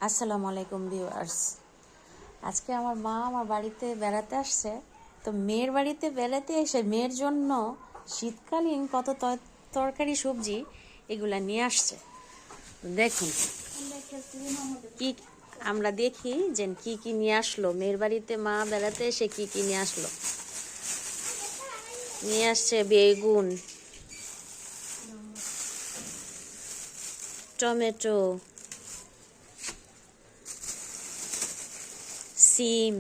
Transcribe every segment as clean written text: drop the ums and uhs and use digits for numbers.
আসসালামু আলাইকুম ভিউয়ার্স। আজকে আমার মা আমার বাড়িতে বেড়াতে আসছে। তো মেয়ের বাড়িতে বেড়াতে এসে মেয়ের জন্য শীতকালীন কত তরকারি সবজি এগুলা নিয়ে আসছে। দেখুন কি আমরা দেখি যে কি কি নিয়ে আসলো মেয়ের বাড়িতে। মা বেড়াতে এসে কি কি নিয়ে আসলো। নিয়ে আসছে বেগুন, টমেটো, সিম,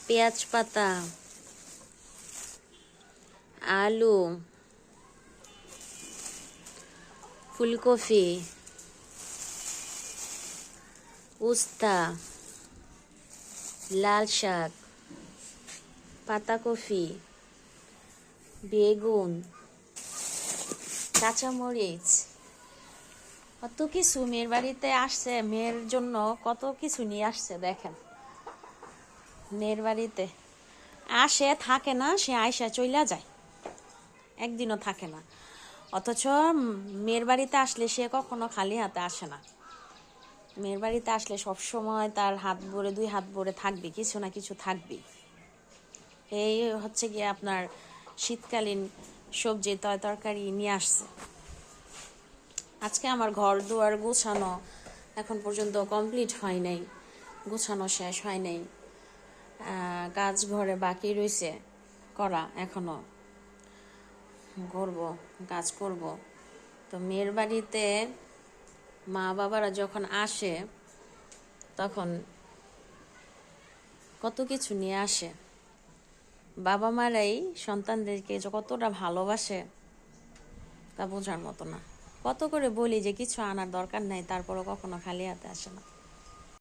পেঁয়াজ পাতা, আলু, ফুলকপি, উস্তা, লাল শাক, পাতাকপি, বেগুন, কাঁচামরিচ, কত কিছু মেয়ের বাড়িতে আসছে। মেয়ের জন্য কত কিছু নিয়ে আসছে। দেখেন, মেয়ের বাড়িতে আসে, থাকে না, সে আয়সা চইলা যায়, একদিনও থাকে না। অথচ মেয়ের বাড়িতে আসলে সে কখনো খালি হাতে আসে না। মেয়ের বাড়িতে আসলে সবসময় তার হাত ভরে, দুই হাত ভরে থাকবে, কিছু না কিছু থাকবে। এই হচ্ছে গিয়ে আপনার শীতকালীন সবজি তরকারি নিয়ে আসছে। আজকে আমার ঘর দুয়ার গোছানো এখন পর্যন্ত কমপ্লিট হয় নাই, গোছানো শেষ হয় নাই। কাজ ঘরে বাকি রয়েছে করা, এখনো করব, কাজ করব। তো মেয়ের বাড়িতে মা বাবারা যখন আসে তখন কত কিছু নিয়ে আসে। বাবা মারাই সন্তানদেরকে যে কতটা ভালোবাসে তা বোঝার মতো না। কত করে বলি যে কিছু আনার দরকার নাই, তারপরও কখনো খালি হাতে আসে না।